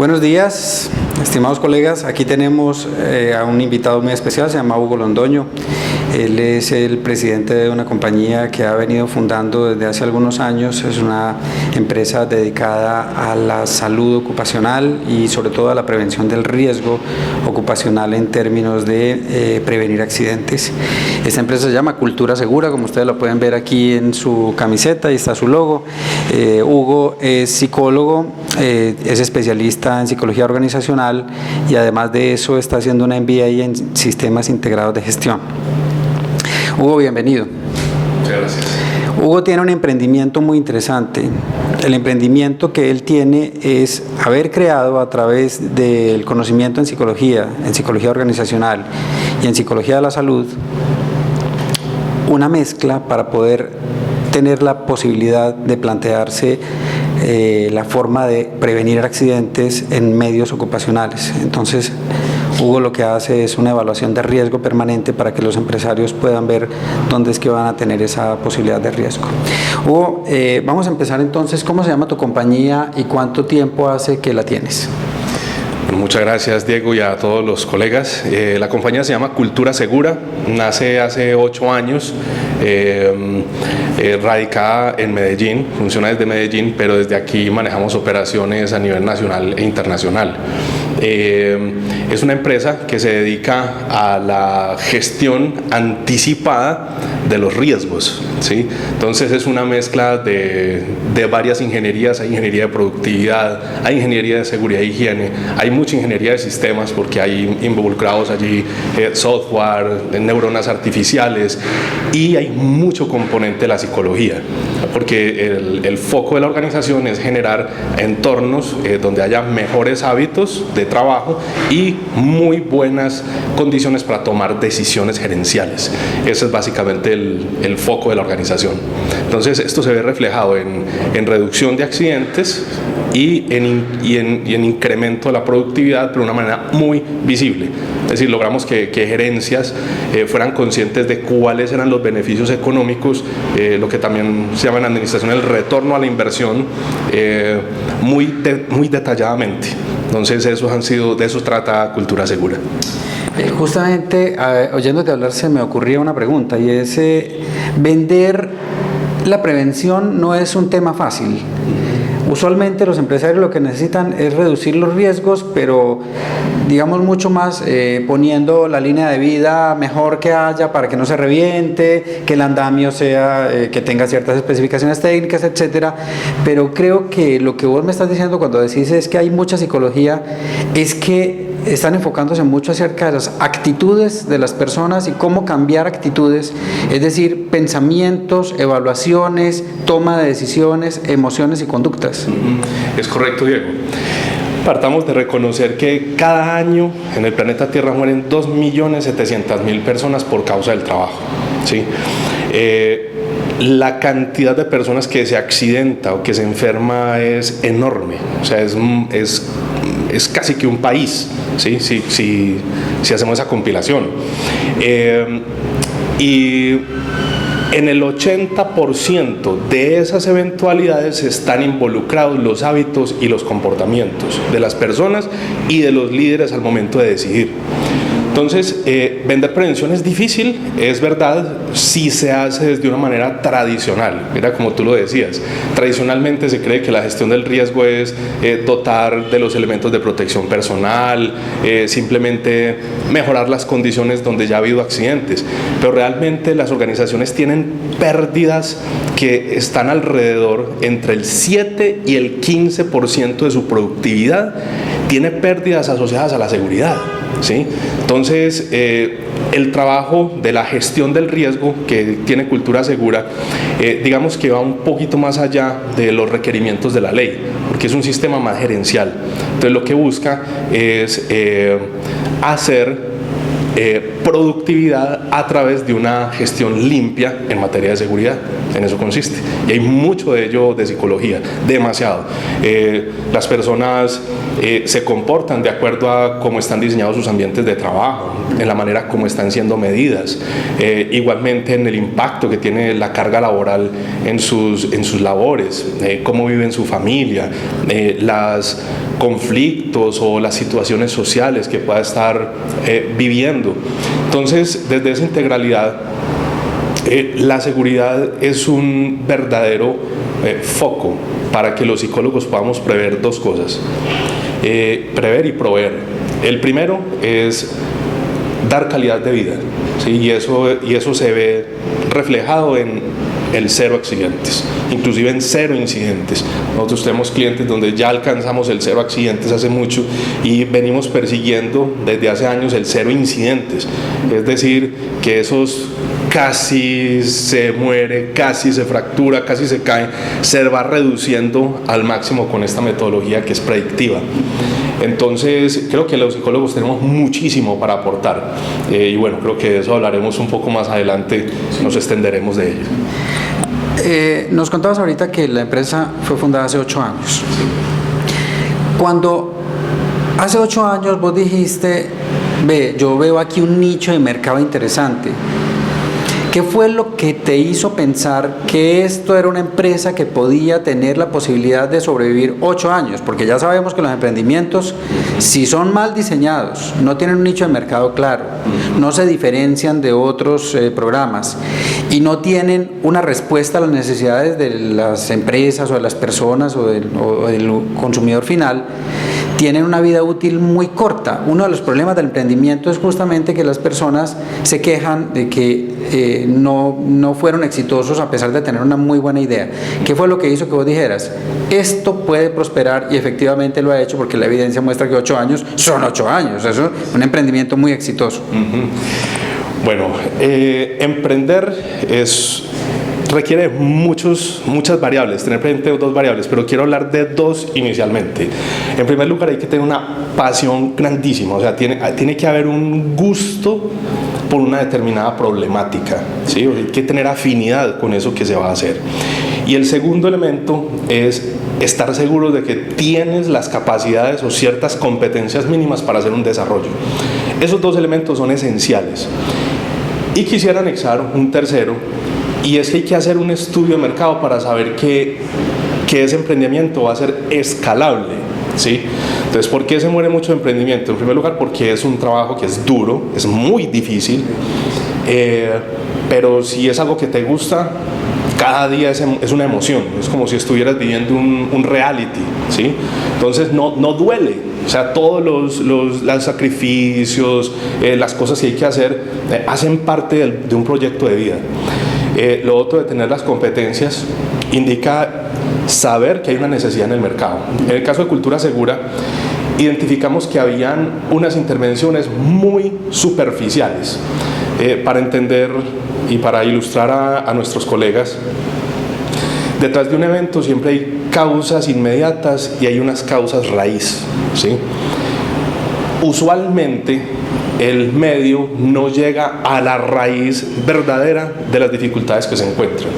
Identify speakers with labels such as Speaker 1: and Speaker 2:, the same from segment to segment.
Speaker 1: Buenos días, estimados colegas. Aquí tenemos a un invitado muy especial, se llama Hugo Londoño. Él es el presidente de una compañía que ha venido fundando desde hace algunos años. Es una empresa dedicada a la salud ocupacional y sobre todo a la prevención del riesgo ocupacional en términos de prevenir accidentes. Esta empresa se llama Cultura Segura, como ustedes lo pueden ver aquí en su camiseta, ahí está su logo. Hugo es psicólogo, es especialista en psicología organizacional y además de eso está haciendo una MBA en sistemas integrados de gestión. Hugo, bienvenido.
Speaker 2: Muchas gracias.
Speaker 1: Hugo tiene un emprendimiento muy interesante. El emprendimiento que él tiene es haber creado a través del conocimiento en psicología organizacional y en psicología de la salud, una mezcla para poder tener la posibilidad de plantearse la forma de prevenir accidentes en medios ocupacionales. Entonces, Hugo lo que hace es una evaluación de riesgo permanente para que los empresarios puedan ver dónde es que van a tener esa posibilidad de riesgo. Hugo, vamos a empezar entonces. ¿Cómo se llama tu compañía y cuánto tiempo hace que la tienes?
Speaker 2: Muchas gracias, Diego, y a todos los colegas. La compañía se llama Cultura Segura, nace hace 8 años, radicada en Medellín, funciona desde Medellín, pero desde aquí manejamos operaciones a nivel nacional e internacional. Es una empresa que se dedica a la gestión anticipada de los riesgos, ¿sí? Entonces es una mezcla de varias ingenierías. Hay ingeniería de productividad, hay ingeniería de seguridad e higiene, hay mucha ingeniería de sistemas porque hay involucrados allí software, neuronas artificiales, y hay mucho componente de la psicología, porque el foco de la organización es generar entornos donde haya mejores hábitos de trabajo y muy buenas condiciones para tomar decisiones gerenciales. Ese es básicamente el foco de la organización. Entonces esto se ve reflejado en reducción de accidentes y en incremento de la productividad, pero de una manera muy visible. Es decir, logramos que gerencias fueran conscientes de cuáles eran los beneficios económicos, lo que también se llama en administración el retorno a la inversión, muy detalladamente. Entonces de eso trata Cultura Segura.
Speaker 1: Justamente oyéndote hablar se me ocurría una pregunta, y es vender la prevención no es un tema fácil. Usualmente los empresarios lo que necesitan es reducir los riesgos, pero digamos mucho más poniendo la línea de vida mejor que haya para que no se reviente, que el andamio sea, que tenga ciertas especificaciones técnicas, etcétera. Pero creo que lo que vos me estás diciendo cuando decís es que hay mucha psicología, es que están enfocándose mucho acerca de las actitudes de las personas y cómo cambiar actitudes, es decir, pensamientos, evaluaciones, toma de decisiones, emociones y conductas.
Speaker 2: Es correcto, Diego. Partamos de reconocer que cada año en el planeta Tierra mueren 2.700.000 personas por causa del trabajo, ¿sí? La cantidad de personas que se accidenta o que se enferma es enorme, o sea, es casi que un país, ¿sí? Si hacemos esa compilación. Y en el 80% de esas eventualidades están involucrados los hábitos y los comportamientos de las personas y de los líderes al momento de decidir. Entonces, vender prevención es difícil, es verdad, si se hace desde una manera tradicional. Mira, como tú lo decías, tradicionalmente se cree que la gestión del riesgo es dotar de los elementos de protección personal, simplemente mejorar las condiciones donde ya ha habido accidentes, pero realmente las organizaciones tienen pérdidas que están alrededor entre el 7 y el 15% de su productividad, tiene pérdidas asociadas a la seguridad, ¿sí? Entonces, el trabajo de la gestión del riesgo que tiene Cultura Segura, digamos que va un poquito más allá de los requerimientos de la ley, porque es un sistema más gerencial. Entonces, lo que busca es hacer productividad a través de una gestión limpia en materia de seguridad. En eso consiste. Y hay mucho de ello de psicología, demasiado. Las personas se comportan de acuerdo a cómo están diseñados sus ambientes de trabajo, en la manera como están siendo medidas, igualmente en el impacto que tiene la carga laboral en sus labores, cómo viven su familia, los conflictos o las situaciones sociales que pueda estar viviendo. Entonces, desde esa integralidad, la seguridad es un verdadero foco para que los psicólogos podamos prever dos cosas, prever y proveer. El primero es dar calidad de vida, ¿sí? y eso se ve reflejado en el 0 accidentes, inclusive en 0 incidentes. Nosotros tenemos clientes donde ya alcanzamos el 0 accidentes hace mucho y venimos persiguiendo desde hace años el 0 incidentes, es decir, que esos casi se muere, casi se fractura, casi se cae, se va reduciendo al máximo con esta metodología que es predictiva. Entonces, creo que los psicólogos tenemos muchísimo para aportar y bueno, creo que de eso hablaremos un poco más adelante, nos extenderemos de ello.
Speaker 1: Nos contabas ahorita que la empresa fue fundada hace 8 años. Cuando hace 8 años vos dijiste, yo veo aquí un nicho de mercado interesante, ¿qué fue lo que te hizo pensar que esto era una empresa que podía tener la posibilidad de sobrevivir 8 años? Porque ya sabemos que los emprendimientos, si son mal diseñados, no tienen un nicho de mercado claro, no se diferencian de otros programas y no tienen una respuesta a las necesidades de las empresas o de las personas o del consumidor final, tienen una vida útil muy corta. Uno de los problemas del emprendimiento es justamente que las personas se quejan de que no fueron exitosos a pesar de tener una muy buena idea. ¿Qué fue lo que hizo que vos dijeras, esto puede prosperar? Y efectivamente lo ha hecho, porque la evidencia muestra que 8 años son 8 años. Eso es un emprendimiento muy exitoso.
Speaker 2: Bueno, emprender requiere muchas variables, tener presente 2 variables, pero quiero hablar de 2 inicialmente. En primer lugar, hay que tener una pasión grandísima, o sea, tiene que haber un gusto por una determinada problemática, ¿sí? Hay que tener afinidad con eso que se va a hacer. Y el segundo elemento es estar seguro de que tienes las capacidades o ciertas competencias mínimas para hacer un desarrollo. Esos 2 elementos son esenciales. Y quisiera anexar un tercero, y es que hay que hacer un estudio de mercado para saber que ese emprendimiento va a ser escalable, ¿sí? Entonces, ¿por qué se muere mucho emprendimiento? En primer lugar, porque es un trabajo que es duro, es muy difícil, pero si es algo que te gusta, cada día es una emoción, es como si estuvieras viviendo un reality, ¿sí? Entonces no duele, o sea, todos los sacrificios, las cosas que hay que hacer, hacen parte de un proyecto de vida. Lo otro de tener las competencias indica saber que hay una necesidad en el mercado. En el caso de Cultura Segura, identificamos que habían unas intervenciones muy superficiales. Para entender y para ilustrar a nuestros colegas, detrás de un evento siempre hay causas inmediatas y hay unas causas raíz, ¿sí? Usualmente el medio no llega a la raíz verdadera de las dificultades que se encuentran.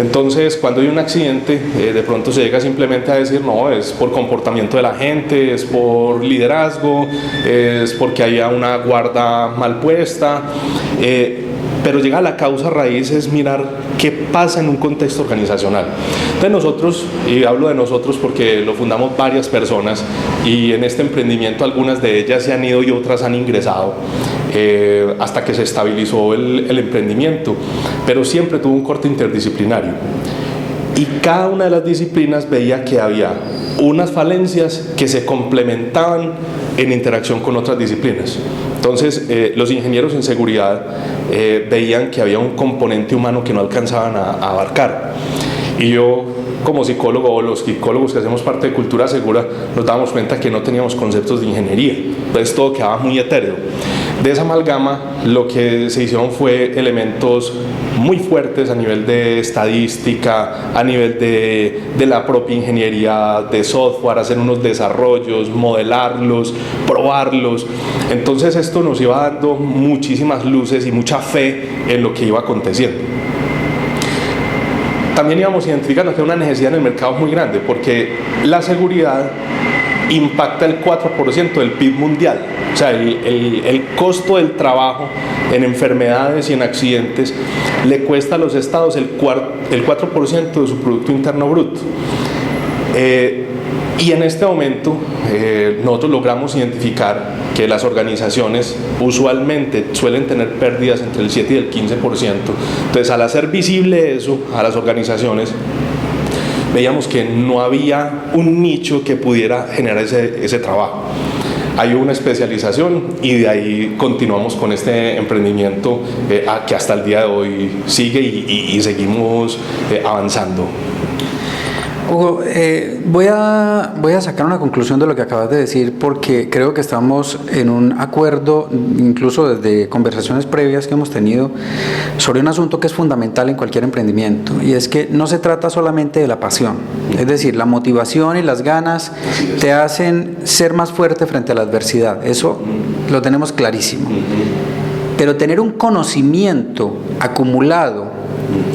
Speaker 2: Entonces, cuando hay un accidente, de pronto se llega simplemente a decir, no, es por comportamiento de la gente, es por liderazgo, es porque haya una guarda mal puesta, pero llega a la causa raíz, es mirar qué pasa en un contexto organizacional. Entonces nosotros, y hablo de nosotros porque lo fundamos varias personas, y en este emprendimiento algunas de ellas se han ido y otras han ingresado, hasta que se estabilizó el emprendimiento, pero siempre tuvo un corte interdisciplinario. Y cada una de las disciplinas veía que había unas falencias que se complementaban en interacción con otras disciplinas. Entonces, los ingenieros en seguridad veían que había un componente humano que no alcanzaban a abarcar. Y yo, como psicólogo, o los psicólogos que hacemos parte de Cultura Segura, nos dábamos cuenta que no teníamos conceptos de ingeniería. Entonces, todo quedaba muy etéreo. De esa amalgama, lo que se hicieron fue elementos muy fuertes a nivel de estadística, a nivel de la propia ingeniería de software, hacer unos desarrollos, modelarlos, probarlos. Entonces esto nos iba dando muchísimas luces y mucha fe en lo que iba aconteciendo. También íbamos identificando que hay una necesidad en el mercado muy grande, porque la seguridad impacta el 4% del PIB mundial. O sea, el costo del trabajo en enfermedades y en accidentes le cuesta a los estados el 4% de su Producto Interno Bruto. Y en este momento nosotros logramos identificar que las organizaciones usualmente suelen tener pérdidas entre el 7 y el 15%. Entonces, al hacer visible eso a las organizaciones, veíamos que no había un nicho que pudiera generar ese trabajo. Hay una especialización y de ahí continuamos con este emprendimiento que hasta el día de hoy sigue y seguimos avanzando.
Speaker 1: Hugo, voy a sacar una conclusión de lo que acabas de decir, porque creo que estamos en un acuerdo, incluso desde conversaciones previas que hemos tenido, sobre un asunto que es fundamental en cualquier emprendimiento, y es que no se trata solamente de la pasión, es decir, la motivación y las ganas te hacen ser más fuerte frente a la adversidad, eso lo tenemos clarísimo, pero tener un conocimiento acumulado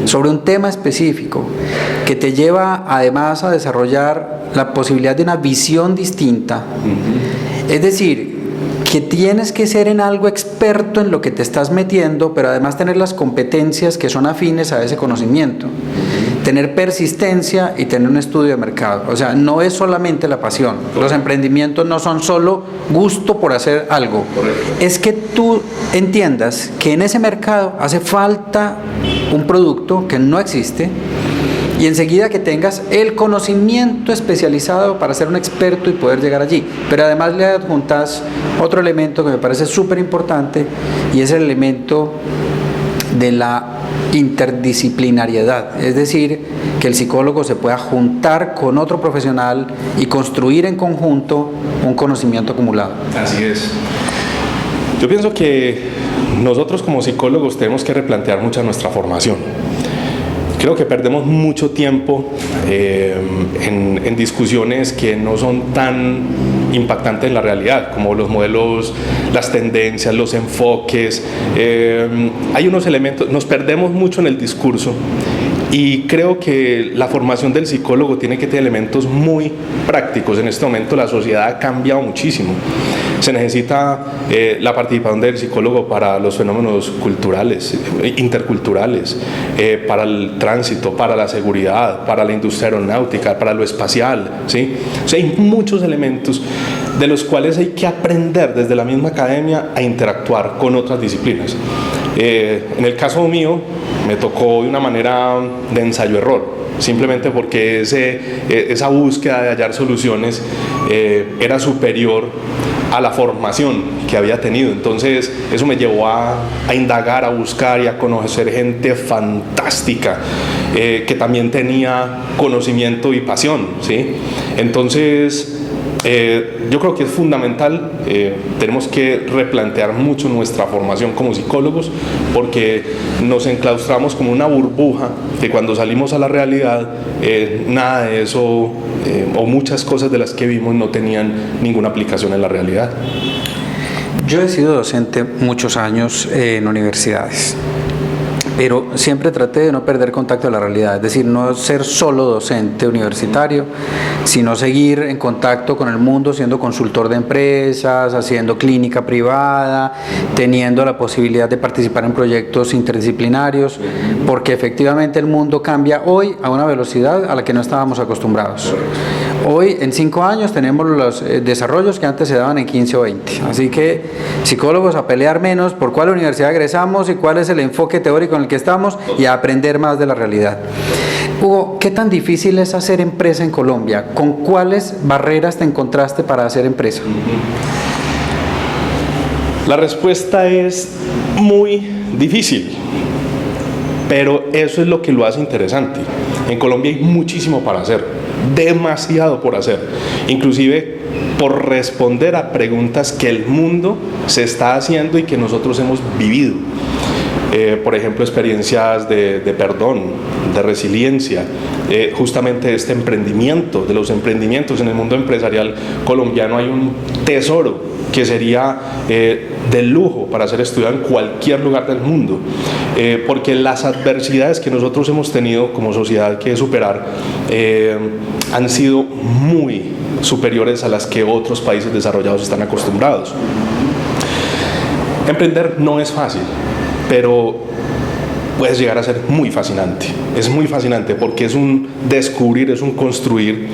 Speaker 1: sobre un tema específico que te lleva además a desarrollar la posibilidad de una visión distinta, es decir, que tienes que ser en algo experto en lo que te estás metiendo, pero además tener las competencias que son afines a ese conocimiento, tener persistencia y tener un estudio de mercado. O sea, no es solamente la pasión, los emprendimientos no son solo gusto por hacer algo, es que tú entiendas que en ese mercado hace falta un producto que no existe, y enseguida que tengas el conocimiento especializado para ser un experto y poder llegar allí. Pero además le adjuntas otro elemento que me parece súper importante, y es el elemento de la interdisciplinariedad, es decir, que el psicólogo se pueda juntar con otro profesional y construir en conjunto un conocimiento acumulado.
Speaker 2: Así es. Yo pienso que nosotros como psicólogos tenemos que replantear mucho nuestra formación. Creo que perdemos mucho tiempo en discusiones que no son tan impactantes en la realidad, como los modelos, las tendencias, los enfoques. Hay unos elementos, nos perdemos mucho en el discurso, y creo que la formación del psicólogo tiene que tener elementos muy prácticos. En este momento la sociedad ha cambiado muchísimo. Se necesita la participación del psicólogo para los fenómenos culturales, interculturales, para el tránsito, para la seguridad, para la industria aeronáutica, para lo espacial, ¿sí? O sea, hay muchos elementos de los cuales hay que aprender desde la misma academia a interactuar con otras disciplinas. En el caso mío, me tocó de una manera de ensayo-error, simplemente porque esa búsqueda de hallar soluciones era superior a la formación que había tenido. Entonces eso me llevó a indagar, a buscar y a conocer gente fantástica que también tenía conocimiento y pasión, ¿sí? Entonces yo creo que es fundamental, tenemos que replantear mucho nuestra formación como psicólogos, porque nos enclaustramos como una burbuja que cuando salimos a la realidad nada de eso o muchas cosas de las que vimos no tenían ninguna aplicación en la realidad.
Speaker 1: Yo he sido docente muchos años en universidades, pero siempre traté de no perder contacto con la realidad, es decir, no ser solo docente universitario, sino seguir en contacto con el mundo, siendo consultor de empresas, haciendo clínica privada, teniendo la posibilidad de participar en proyectos interdisciplinarios, porque efectivamente el mundo cambia hoy a una velocidad a la que no estábamos acostumbrados. Hoy, en 5 años, tenemos los desarrollos que antes se daban en 15 o 20. Así que, psicólogos, a pelear menos por cuál universidad egresamos y cuál es el enfoque teórico en el que estamos, y a aprender más de la realidad. Hugo, ¿qué tan difícil es hacer empresa en Colombia? ¿Con cuáles barreras te encontraste para hacer empresa?
Speaker 2: La respuesta es muy difícil, pero eso es lo que lo hace interesante. En Colombia hay muchísimo para hacer, demasiado por hacer, inclusive por responder a preguntas que el mundo se está haciendo y que nosotros hemos vivido. por ejemplo, experiencias de perdón, de resiliencia, justamente este emprendimiento, de los emprendimientos en el mundo empresarial colombiano hay un tesoro que sería de lujo para ser estudiado en cualquier lugar del mundo, porque las adversidades que nosotros hemos tenido como sociedad que superar han sido muy superiores a las que otros países desarrollados están acostumbrados. Emprender no es fácil, pero puede llegar a ser muy fascinante. Es muy fascinante porque es un descubrir, es un construir,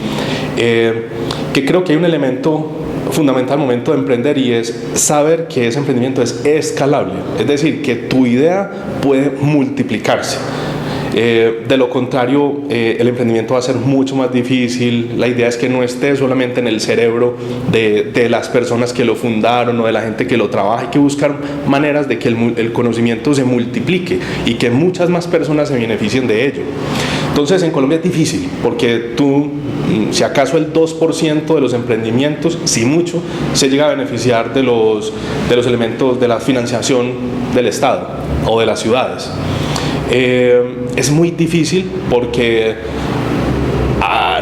Speaker 2: que creo que hay un elemento fundamental al momento de emprender, y es saber que ese emprendimiento es escalable, es decir, que tu idea puede multiplicarse. De lo contrario, el emprendimiento va a ser mucho más difícil. La idea es que no esté solamente en el cerebro de las personas que lo fundaron o de la gente que lo trabaja. Hay que buscar maneras de que el conocimiento se multiplique y que muchas más personas se beneficien de ello. Entonces, en Colombia es difícil, porque si acaso el 2% de los emprendimientos, si mucho, se llega a beneficiar de los elementos de la financiación del Estado o de las ciudades. Es muy difícil porque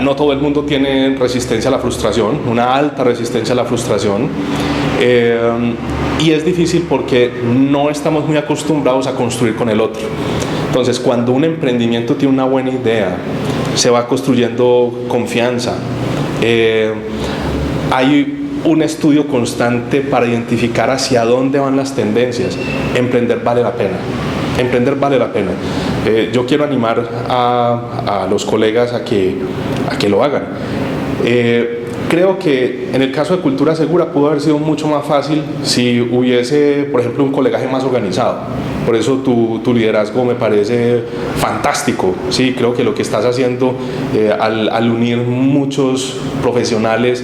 Speaker 2: no todo el mundo tiene resistencia a la frustración, una alta resistencia a la frustración, y es difícil porque no estamos muy acostumbrados a construir con el otro. Entonces, cuando un emprendimiento tiene una buena idea, se va construyendo confianza. Hay un estudio constante para identificar hacia dónde van las tendencias. Emprender vale la pena. Emprender vale la pena. Yo quiero animar a los colegas a que lo hagan. Creo que en el caso de Cultura Segura pudo haber sido mucho más fácil si hubiese, por ejemplo, un colegaje más organizado. Por eso tu liderazgo me parece fantástico. Sí, creo que lo que estás haciendo al unir muchos profesionales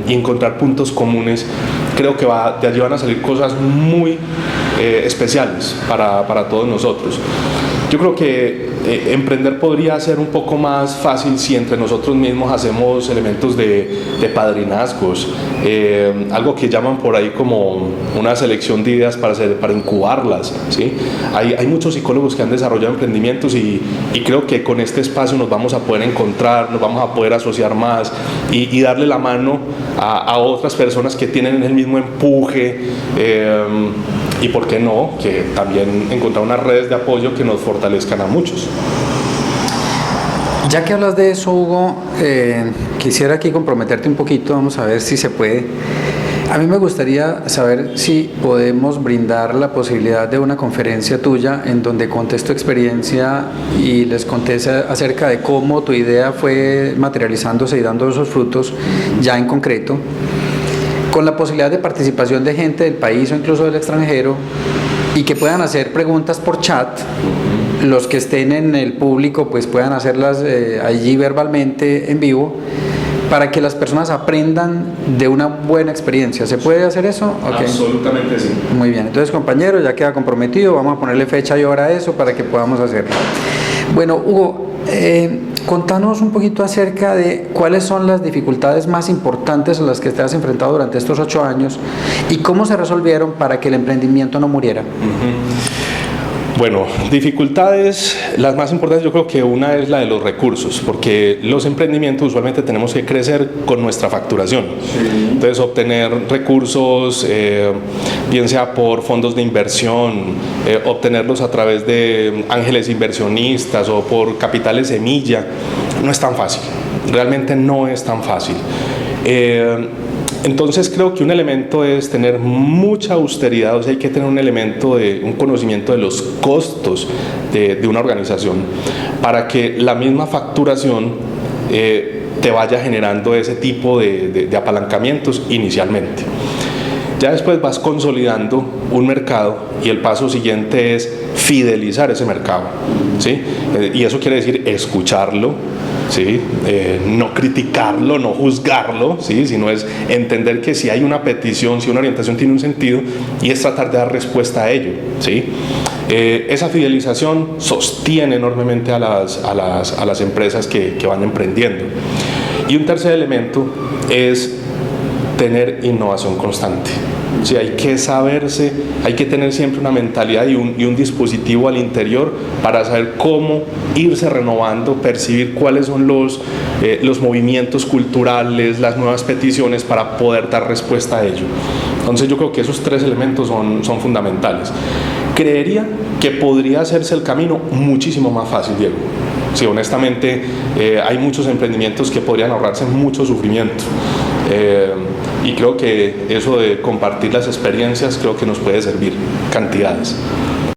Speaker 2: y encontrar puntos comunes, creo que de allí van a salir cosas muy especiales para todos nosotros. Yo creo que emprender podría ser un poco más fácil si entre nosotros mismos hacemos elementos de padrinazgos, algo que llaman por ahí como una selección de ideas para incubarlas, ¿sí? Hay muchos psicólogos que han desarrollado emprendimientos y creo que con este espacio nos vamos a poder encontrar, nos vamos a poder asociar más y darle la mano a otras personas que tienen el mismo empuje, y por qué no, que también encontrar unas redes de apoyo que nos fortalezcan a muchos.
Speaker 1: Ya que hablas de eso, Hugo, quisiera aquí comprometerte un poquito, vamos a ver si se puede. A mí me gustaría saber si podemos brindar la posibilidad de una conferencia tuya en donde contes tu experiencia y les contes acerca de cómo tu idea fue materializándose y dando esos frutos ya en concreto, con la posibilidad de participación de gente del país o incluso del extranjero, y que puedan hacer preguntas por chat. Los que estén en el público pues puedan hacerlas allí verbalmente en vivo, para que las personas aprendan de una buena experiencia. ¿Se puede hacer eso? Okay.
Speaker 2: Absolutamente sí.
Speaker 1: Muy bien, entonces compañero, ya queda comprometido, vamos a ponerle fecha y hora a eso para que podamos hacerlo. Bueno, Hugo, contanos un poquito acerca de cuáles son las dificultades más importantes a las que te has enfrentado durante estos 8 años y cómo se resolvieron para que el emprendimiento no muriera.
Speaker 2: Bueno, dificultades, las más importantes yo creo que una es la de los recursos, porque los emprendimientos usualmente tenemos que crecer con nuestra facturación. Sí. Entonces, obtener recursos, bien sea por fondos de inversión, obtenerlos a través de ángeles inversionistas o por capitales semilla, no es tan fácil, realmente no es tan fácil. Entonces creo que un elemento es tener mucha austeridad, o sea, hay que tener un elemento de un conocimiento de los costos de una organización para que la misma facturación te vaya generando ese tipo de apalancamientos inicialmente. Ya después vas consolidando un mercado y el paso siguiente es fidelizar ese mercado, ¿sí? Y eso quiere decir escucharlo, ¿sí? No criticarlo, no juzgarlo, ¿sí? Sino es entender que si hay una petición, si una orientación tiene un sentido, y es tratar de dar respuesta a ello, ¿sí? Esa fidelización sostiene enormemente a las empresas que van emprendiendo. Y un tercer elemento es tener innovación constante. Sí, hay que saberse, hay que tener siempre una mentalidad y un dispositivo al interior para saber cómo irse renovando, percibir cuáles son los movimientos culturales, las nuevas peticiones para poder dar respuesta a ello. Entonces yo creo que esos tres elementos son fundamentales. Creería que podría hacerse el camino muchísimo más fácil, Diego. Sí, honestamente hay muchos emprendimientos que podrían ahorrarse mucho sufrimiento. Y creo que eso de compartir las experiencias creo que nos puede servir cantidades.